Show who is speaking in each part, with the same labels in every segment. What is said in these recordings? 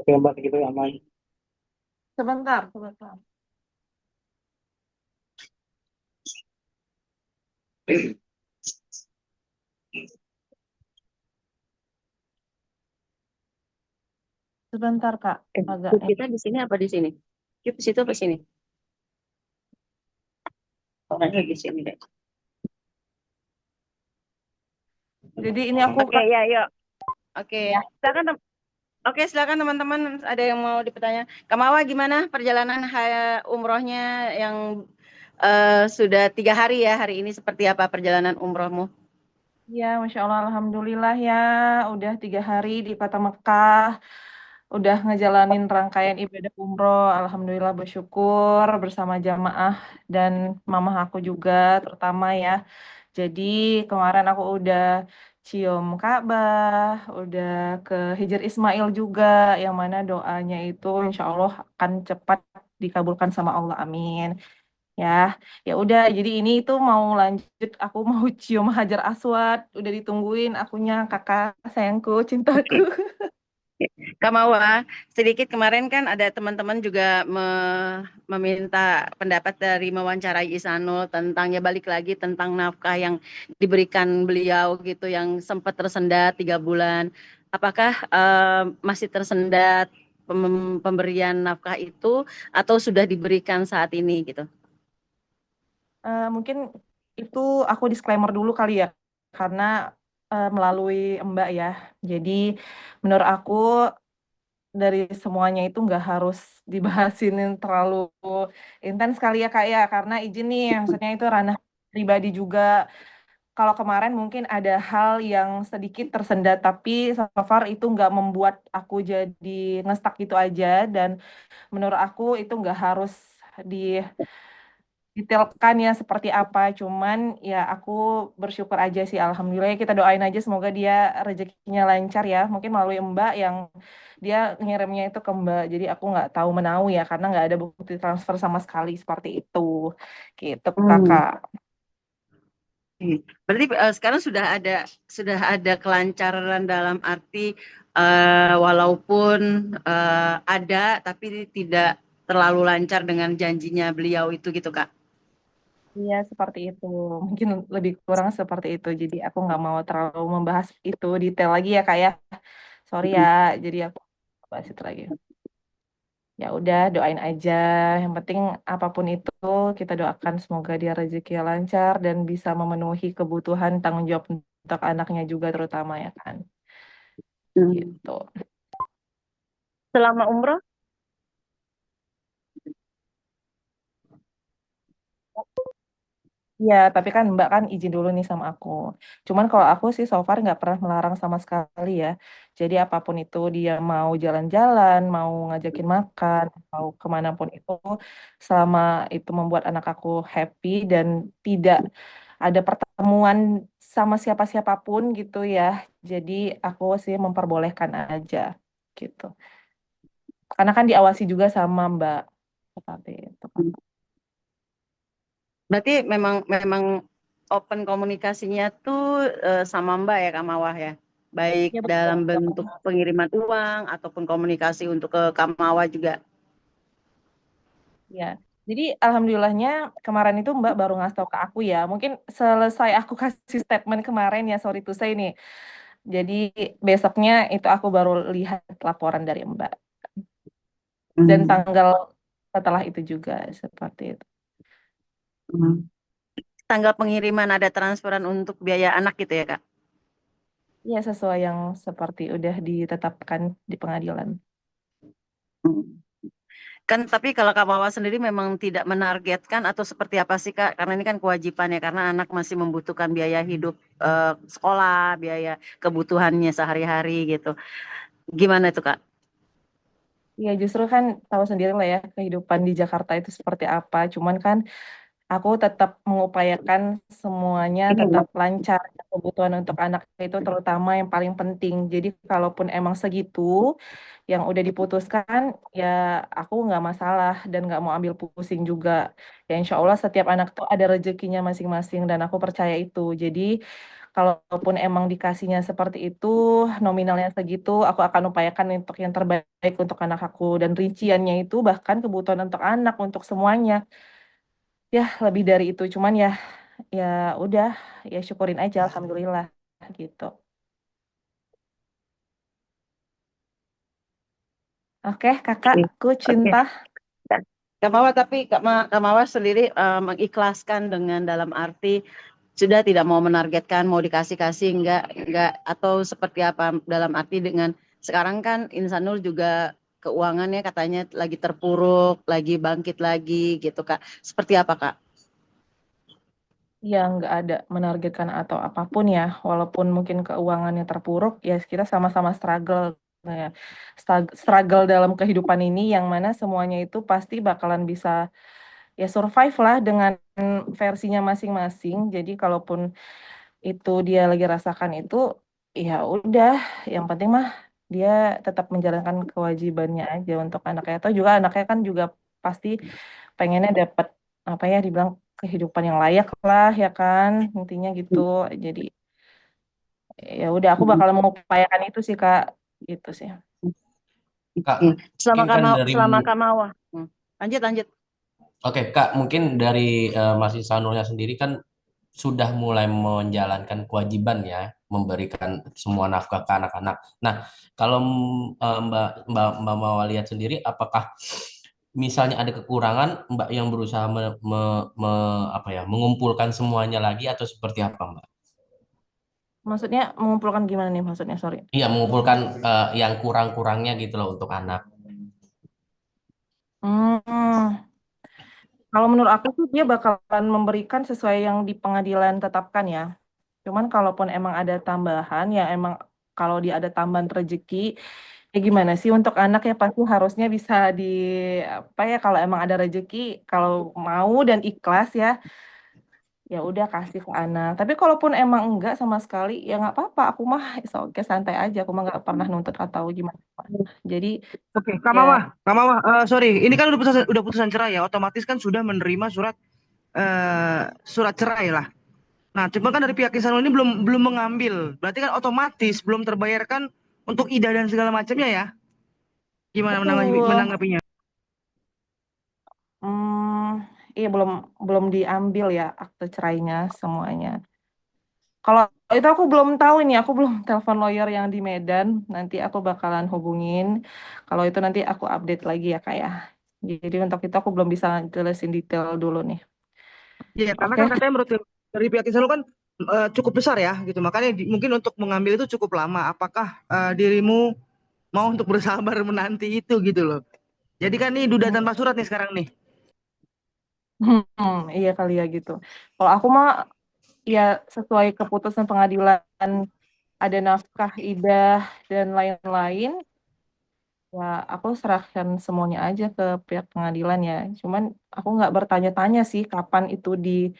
Speaker 1: Oke Mbak, gitu ya aman.
Speaker 2: Sebentar, sebentar. Sebentar, Kak. Agak
Speaker 3: Kita di sini apa di sini? Kita di situ apa sini? Orangnya di sini deh.
Speaker 2: Jadi ini aku
Speaker 3: Oke,
Speaker 2: Kak
Speaker 3: ya, yuk. Oke,
Speaker 2: ya.
Speaker 3: silakan. Oke, silakan teman-teman. Ada yang mau dipertanya? Kamawa, gimana perjalanan umrohnya yang sudah 3 hari ya? Hari ini seperti apa perjalanan umrohmu?
Speaker 2: Ya, Masya Allah, Alhamdulillah ya. Udah 3 hari di Kota Mekah. Udah ngejalanin rangkaian ibadah umroh. Alhamdulillah bersyukur bersama jamaah dan mamah aku juga terutama ya. Jadi kemarin aku udah cium Ka'bah, udah ke Hijr Ismail juga, yang mana doanya itu insya Allah akan cepat dikabulkan sama Allah. Amin. Ya, ya udah. Jadi ini itu mau lanjut. Aku mau cium Hajar Aswad. Udah ditungguin akunya kakak sayangku, cintaku.
Speaker 3: Kamawa, sedikit kemarin kan ada teman-teman juga meminta pendapat dari mewawancarai Isanul tentang ya balik lagi tentang nafkah yang diberikan beliau gitu yang sempat tersendat 3 bulan. Apakah masih tersendat pemberian nafkah itu atau sudah diberikan saat ini gitu?
Speaker 2: Mungkin itu aku disclaimer dulu kali ya, karena melalui Mbak ya. Jadi menurut aku dari semuanya itu nggak harus dibahasin terlalu intens kali ya Kak ya, karena izin nih, maksudnya itu ranah pribadi juga. Kalau kemarin mungkin ada hal yang sedikit tersendat, tapi so far itu nggak membuat aku jadi ngestak gitu aja, dan menurut aku itu nggak harus detailkan ya seperti apa. Cuman ya aku bersyukur aja sih, alhamdulillah ya, kita doain aja semoga dia rezekinya lancar ya. Mungkin melalui Mbak yang dia ngirimnya itu ke Mbak, jadi aku nggak tahu menau ya karena nggak ada bukti transfer sama sekali seperti itu, gitu
Speaker 3: Hmm.
Speaker 2: Kakak.
Speaker 3: Berarti sekarang sudah ada kelancaran dalam arti walaupun ada tapi tidak terlalu lancar dengan janjinya beliau itu gitu Kak.
Speaker 2: Iya, seperti itu. Mungkin lebih kurang seperti itu. Jadi aku nggak mau terlalu membahas itu detail lagi ya Kak ya. Sorry ya.
Speaker 3: Mm.
Speaker 2: Jadi aku bahas itu lagi. Ya udah, doain aja. Yang penting apapun itu kita doakan semoga dia rezeki lancar dan bisa memenuhi kebutuhan tanggung jawab untuk anaknya juga terutama ya kan.
Speaker 3: Hmm.
Speaker 2: Gitu.
Speaker 3: Selama umroh,
Speaker 2: Ya, tapi kan Mbak kan izin dulu nih sama aku. Cuman kalau aku sih so far nggak pernah melarang sama sekali ya. Jadi apapun itu dia mau jalan-jalan, mau ngajakin makan, mau kemanapun itu, selama itu membuat anak aku happy dan tidak ada pertemuan sama siapa-siapapun gitu ya. Jadi aku sih memperbolehkan aja gitu. Karena kan diawasi juga sama Mbak. Seperti itu.
Speaker 3: berarti memang memang open komunikasinya tuh sama Mbak ya Kak Mawah ya. Baik
Speaker 2: Ya betul.
Speaker 3: dalam bentuk pengiriman uang ataupun komunikasi untuk ke Kak Mawah juga.
Speaker 2: Ya, jadi alhamdulillahnya kemarin itu Mbak baru ngasih tahu ke aku ya. Mungkin selesai aku kasih statement kemarin ya, sorry to say nih. Jadi besoknya itu aku baru lihat laporan dari Mbak. Dan
Speaker 3: Hmm.
Speaker 2: tanggal setelah itu juga seperti itu.
Speaker 3: Hmm. Tanggal pengiriman ada transferan untuk biaya anak gitu ya Kak.
Speaker 2: Ya sesuai yang seperti udah ditetapkan di pengadilan.
Speaker 3: Hmm. Kan tapi kalau Kak Wawa sendiri memang tidak menargetkan atau seperti apa sih Kak? Karena ini kan kewajiban ya, karena anak masih membutuhkan biaya hidup sekolah, biaya kebutuhannya sehari-hari gitu. Gimana itu Kak?
Speaker 2: Ya justru kan tahu sendiri lah ya kehidupan di Jakarta itu seperti apa. Cuman kan aku tetap mengupayakan semuanya tetap lancar. Kebutuhan untuk anak itu terutama yang paling penting. Jadi kalaupun emang segitu yang udah diputuskan, ya aku nggak masalah dan nggak mau ambil pusing juga. Ya insya Allah setiap anak tuh ada rezekinya masing-masing dan aku percaya itu. Jadi Kalaupun emang dikasihnya seperti itu, nominalnya segitu, aku akan upayakan untuk yang terbaik untuk anak aku. Dan rinciannya itu bahkan kebutuhan untuk anak, untuk semuanya. Ya, lebih dari itu. Cuman ya, ya udah, ya syukurin aja, alhamdulillah gitu. Oke, kakakku
Speaker 3: Oke.
Speaker 2: cinta.
Speaker 3: Kak Mawar, tapi Kak Mawar sendiri mengikhlaskan dengan dalam arti sudah tidak mau menargetkan, mau dikasih-kasih, enggak, atau seperti apa dalam arti dengan sekarang kan Insanul juga keuangannya katanya lagi terpuruk, lagi bangkit lagi gitu Kak. Seperti apa Kak?
Speaker 2: Ya nggak ada menargetkan atau apapun ya, walaupun mungkin keuangannya terpuruk, ya kita sama-sama struggle ya. Struggle dalam kehidupan ini yang mana semuanya itu pasti bakalan bisa ya survive lah dengan versinya masing-masing. Jadi kalaupun itu dia lagi rasakan itu, ya udah, yang penting mah dia tetap menjalankan kewajibannya aja untuk anaknya. Atau juga anaknya kan juga pasti pengennya dapat apa ya dibilang kehidupan yang layak lah ya kan intinya gitu. Jadi ya udah aku bakal mengupayakan itu sih Kak, gitu sih.
Speaker 1: Kak,
Speaker 3: Selama
Speaker 1: mungkin kan dari
Speaker 3: selama Kak Mawar. Lanjut lanjut.
Speaker 1: Oke, Kak, mungkin dari Mas Isanulnya sendiri kan sudah mulai menjalankan kewajiban ya, memberikan semua nafkah ke anak-anak. Nah, kalau Mbak Mbak Mbak Mawar lihat sendiri, apakah misalnya ada kekurangan, Mbak yang berusaha apa ya, mengumpulkan semuanya lagi atau seperti apa, Mbak?
Speaker 2: Maksudnya mengumpulkan gimana nih maksudnya, sorry.
Speaker 1: Iya, mengumpulkan yang kurang-kurangnya gitu loh untuk anak.
Speaker 2: Hmm, kalau menurut aku tuh dia bakalan memberikan sesuai yang di pengadilan tetapkan ya. Cuman kalaupun emang ada tambahan ya emang kalau dia ada tambahan rezeki ya gimana sih untuk anak ya pasti harusnya bisa di apa ya kalau emang ada rezeki kalau mau dan ikhlas ya ya udah kasih ke anak. Tapi kalaupun emang enggak sama sekali ya nggak apa-apa. Aku mah oke santai aja. Aku mah nggak pernah nuntut atau gimana. Jadi
Speaker 4: Oke,
Speaker 2: ya
Speaker 4: Kak Mama, sorry, ini kan udah putusan cerai ya, otomatis kan sudah menerima surat cerai lah. Nah, cuma kan dari pihak Isanul ini belum mengambil, berarti kan otomatis belum terbayarkan untuk idah dan segala macamnya ya. Gimana
Speaker 2: betul.
Speaker 4: menanggapinya?
Speaker 2: Iya belum belum diambil ya akte cerainya semuanya. Kalau itu aku belum tahu ini, aku belum telepon lawyer yang di Medan. Nanti aku bakalan hubungin. Kalau itu nanti aku update lagi ya kak ya. Jadi untuk itu aku belum bisa jelasin detail dulu nih.
Speaker 4: Iya, karena kan
Speaker 2: Oke.
Speaker 4: katanya menurut dari pihak Isanul kan cukup besar ya, gitu. Makanya mungkin untuk mengambil itu cukup lama. Apakah dirimu mau untuk bersabar menanti itu gitu loh? Jadi kan ini duda tanpa surat nih sekarang nih.
Speaker 2: Iya kali ya gitu. Kalau aku mah ya sesuai keputusan pengadilan ada nafkah idah dan lain-lain. Ya, aku serahkan semuanya aja ke pihak pengadilan ya. Cuman aku nggak bertanya-tanya sih kapan itu di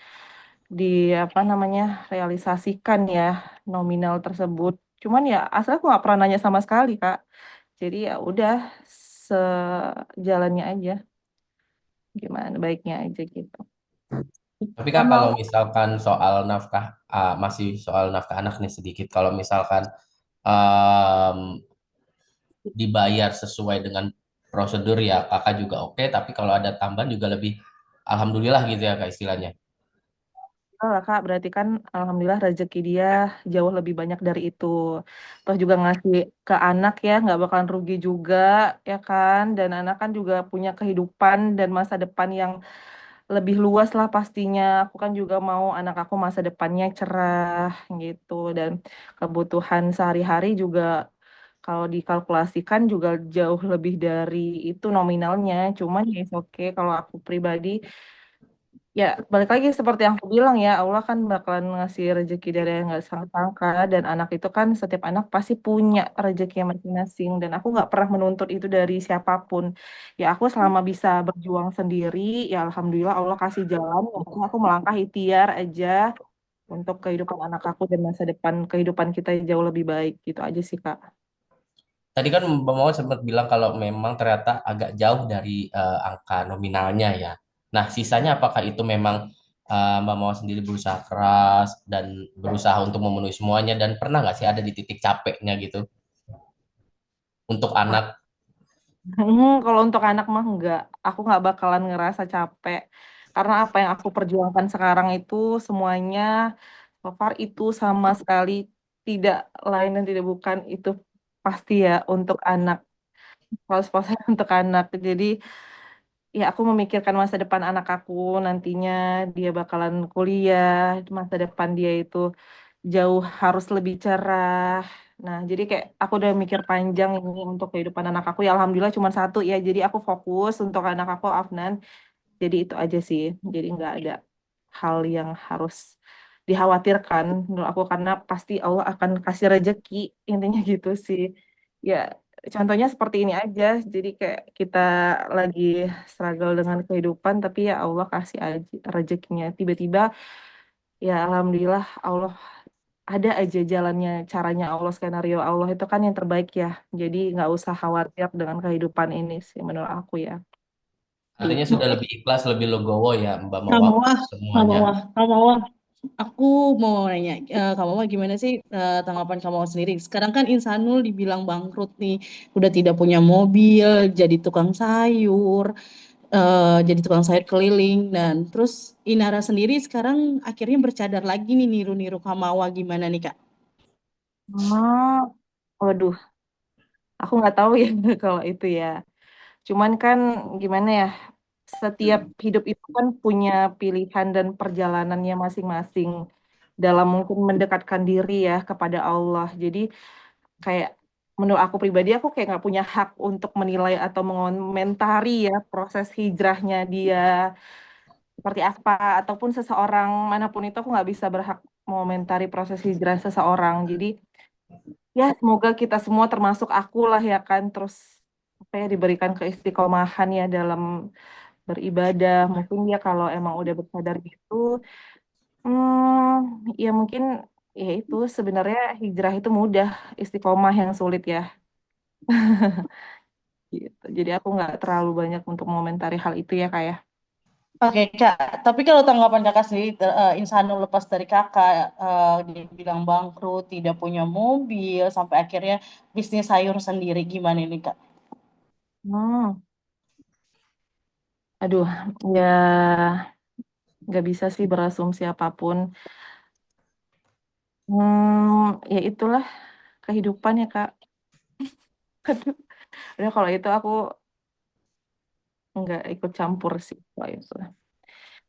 Speaker 2: apa namanya realisasikan ya nominal tersebut. Cuman ya asal aku nggak pernah nanya sama sekali Kak. Jadi ya udah sejalannya aja, gimana baiknya aja gitu.
Speaker 1: Tapi Kak,
Speaker 2: Sama
Speaker 1: kalau misalkan soal nafkah, masih soal nafkah anak nih sedikit. Kalau misalkan em, dibayar sesuai dengan prosedur ya kakak juga oke, tapi kalau ada tambahan juga lebih alhamdulillah gitu ya kak istilahnya.
Speaker 2: lah Kak, berarti kan alhamdulillah rezeki dia jauh lebih banyak dari itu. Terus juga ngasih ke anak ya, nggak bakalan rugi juga ya kan. Dan anak kan juga punya kehidupan dan masa depan yang lebih luas lah pastinya. Aku kan juga mau anak aku masa depannya cerah gitu. Dan kebutuhan sehari-hari juga kalau dikalkulasikan juga jauh lebih dari itu nominalnya. Cuman ya oke kalau aku pribadi ya, balik lagi seperti yang aku bilang ya, Allah kan bakalan ngasih rezeki dari yang nggak sangka-sangka dan anak itu kan setiap anak pasti punya rezeki masing-masing dan aku nggak pernah menuntut itu dari siapapun. Ya aku selama bisa berjuang sendiri, ya Alhamdulillah Allah kasih jalan. Yang penting aku melangkah ikhtiar aja untuk kehidupan anak aku dan masa depan kehidupan kita jauh lebih baik gitu aja sih Kak.
Speaker 1: Tadi kan Mbak Mawar sempat bilang kalau memang ternyata agak jauh dari angka nominalnya ya. Nah, sisanya apakah itu memang Mbak Mawar sendiri berusaha keras dan berusaha untuk memenuhi semuanya dan pernah nggak sih ada di titik capeknya gitu untuk anak?
Speaker 2: Kalau untuk anak mah enggak, aku nggak bakalan ngerasa capek karena apa yang aku perjuangkan sekarang itu semuanya so far itu sama sekali tidak lain dan tidak bukan itu pasti ya untuk anak, 100% untuk anak. Jadi ya aku memikirkan masa depan anak aku nantinya dia bakalan kuliah, masa depan dia itu jauh harus lebih cerah. Nah, jadi kayak aku udah mikir panjang ini untuk kehidupan anak aku. Ya alhamdulillah cuma satu ya. Jadi aku fokus untuk anak aku Afnan. Jadi itu aja sih. Jadi nggak ada hal yang harus dikhawatirkan menurut aku karena pasti Allah akan kasih rezeki intinya gitu sih. Ya contohnya seperti ini aja. Jadi kayak kita lagi struggle dengan kehidupan tapi ya Allah kasih aja rezekinya tiba-tiba ya alhamdulillah Allah ada aja jalannya, caranya Allah, skenario Allah itu kan yang terbaik ya. Jadi nggak usah khawatir dengan kehidupan ini sih menurut aku ya.
Speaker 1: Artinya
Speaker 2: Gitu.
Speaker 1: sudah lebih ikhlas, lebih legowo ya Mbak
Speaker 5: Kak
Speaker 1: Mawar
Speaker 5: Mawar, Kak
Speaker 1: semuanya.
Speaker 5: Mawar, Kak Mawar. Aku mau nanya, Kak Mawar gimana sih tanggapan Kak Mawar sendiri? Sekarang kan Insanul dibilang bangkrut nih, udah tidak punya mobil, jadi tukang sayur, jadi tukang sayur keliling, dan terus Inara sendiri sekarang akhirnya bercadar lagi nih niru-niru Kak Mawar gimana nih Kak?
Speaker 2: Oh, waduh, aku nggak tahu ya kalau itu ya. Cuman kan gimana ya, setiap hidup itu kan punya pilihan dan perjalanannya masing-masing dalam mungkin mendekatkan diri ya kepada Allah. Jadi kayak menurut aku pribadi aku kayak nggak punya hak untuk menilai atau mengomentari ya proses hijrahnya dia seperti apa ataupun seseorang manapun itu aku nggak bisa berhak mengomentari proses hijrah seseorang. Jadi ya semoga kita semua termasuk aku lah ya kan terus apa ya diberikan keistiqomahan ya dalam beribadah. Mungkin ya kalau emang udah bersadar gitu, ya mungkin ya itu sebenarnya hijrah itu mudah, istiqomah yang sulit ya. Gitu. Jadi aku nggak terlalu banyak untuk mengomentari hal itu ya kayak.
Speaker 5: Oke Kak, tapi kalau tanggapan Kakak sendiri, Insanul lepas dari Kakak, dia bilang bangkrut, tidak punya mobil, sampai akhirnya bisnis sayur sendiri, gimana nih Kak?
Speaker 2: Hmm, aduh, ya nggak bisa sih berasumsi apapun. Ya itulah kehidupan ya Kak. Aduh, udah kalau itu aku nggak ikut campur sih kalau itu.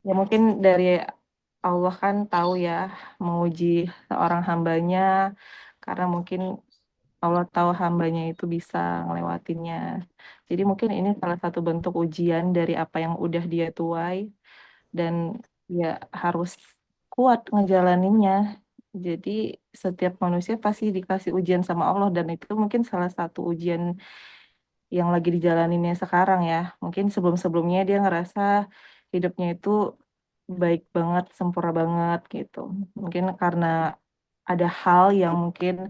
Speaker 2: Ya mungkin dari Allah kan tahu ya menguji seorang hambanya karena mungkin Allah tahu hambanya itu bisa ngelewatinnya. Jadi mungkin ini salah satu bentuk ujian dari apa yang udah dia tuai dan ya harus kuat ngejalaninnya. Jadi setiap manusia pasti dikasih ujian sama Allah dan itu mungkin salah satu ujian yang lagi dijalaninnya sekarang ya. Mungkin sebelum-sebelumnya dia ngerasa hidupnya itu baik banget, sempurna banget gitu. Mungkin karena ada hal yang mungkin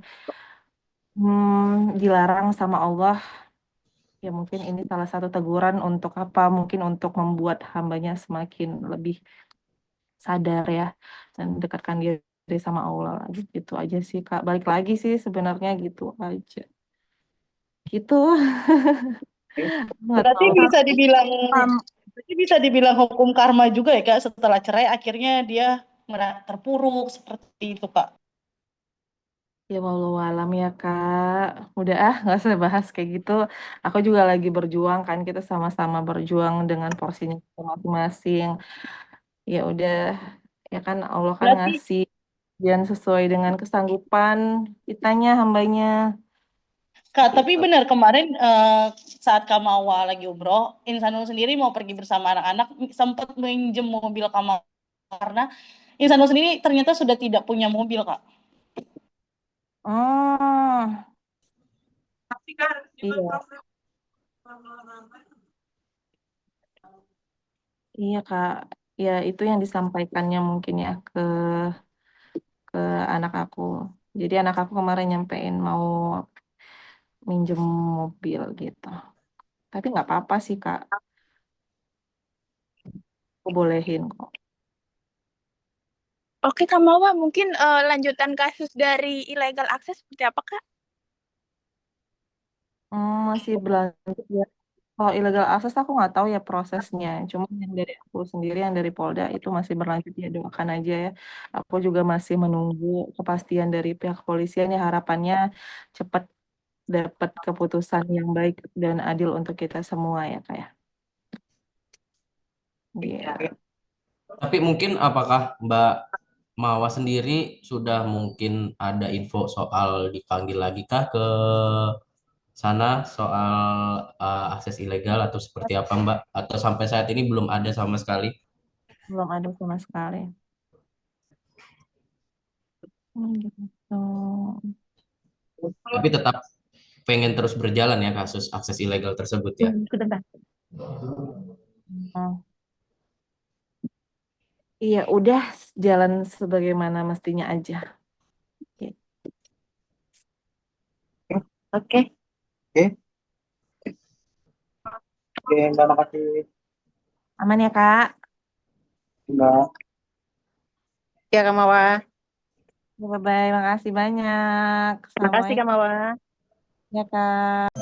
Speaker 2: dilarang sama Allah, ya mungkin ini salah satu teguran untuk apa? Mungkin untuk membuat hambanya semakin lebih sadar ya dan dekatkan diri sama Allah lagi. Gitu aja sih Kak. Balik lagi sih sebenarnya gitu aja. Gitu. Nggak
Speaker 5: Berarti
Speaker 2: tahu.
Speaker 5: bisa dibilang, berarti bisa dibilang hukum karma juga ya Kak, setelah cerai akhirnya dia terpuruk seperti itu Kak.
Speaker 2: Ya walau alam ya Kak. Udah nggak usah bahas kayak gitu. Aku juga lagi berjuang kan kita sama-sama berjuang dengan porsinya kita masing-masing. Ya udah ya kan Allah kan
Speaker 5: Berarti
Speaker 2: ngasih dan sesuai dengan kesanggupan kitanya hambanya
Speaker 5: Kak, tapi
Speaker 2: gitu.
Speaker 5: benar kemarin saat Kamawa lagi umroh, Insanul sendiri mau pergi bersama anak-anak, sempat minjem mobil Kamawa karena Insanul sendiri ternyata sudah tidak punya mobil Kak.
Speaker 2: Oh, iya, iya Kak. Ya itu yang disampaikannya mungkin ya ke anak aku. Jadi anak aku kemarin nyampein mau minjem mobil gitu. Tapi nggak apa-apa sih Kak, aku bolehin kok.
Speaker 6: Oke, Kak Mawa, mungkin lanjutan kasus dari illegal access seperti apa, Kak?
Speaker 2: Masih berlanjut ya. Kalau illegal access aku nggak tahu ya prosesnya. Cuma yang dari aku sendiri, yang dari Polda itu masih berlanjut ya, doakan aja ya. Aku juga masih menunggu kepastian dari pihak kepolisian ya, harapannya cepat dapat keputusan yang baik dan adil untuk kita semua ya Kak ya. Iya.
Speaker 1: Tapi mungkin apakah Mbak Mawa sendiri sudah mungkin ada info soal dipanggil lagi kah ke sana soal akses ilegal atau seperti apa Mbak? Atau sampai saat ini belum ada sama sekali?
Speaker 2: Belum ada sama sekali. Gitu.
Speaker 1: Tapi tetap pengen terus berjalan ya kasus akses ilegal tersebut ya.
Speaker 2: Sebentar. Oh. Iya, udah jalan sebagaimana mestinya aja. Oke.
Speaker 3: Oke.
Speaker 4: Oke, Mbak, makasih.
Speaker 2: Aman ya Kak?
Speaker 4: Mbak.
Speaker 3: Ya, Kak Mawa.
Speaker 2: Bye-bye, makasih banyak.
Speaker 3: Makasih, Kak
Speaker 2: Assalamualaikum
Speaker 3: Mawa.
Speaker 2: ya Kak.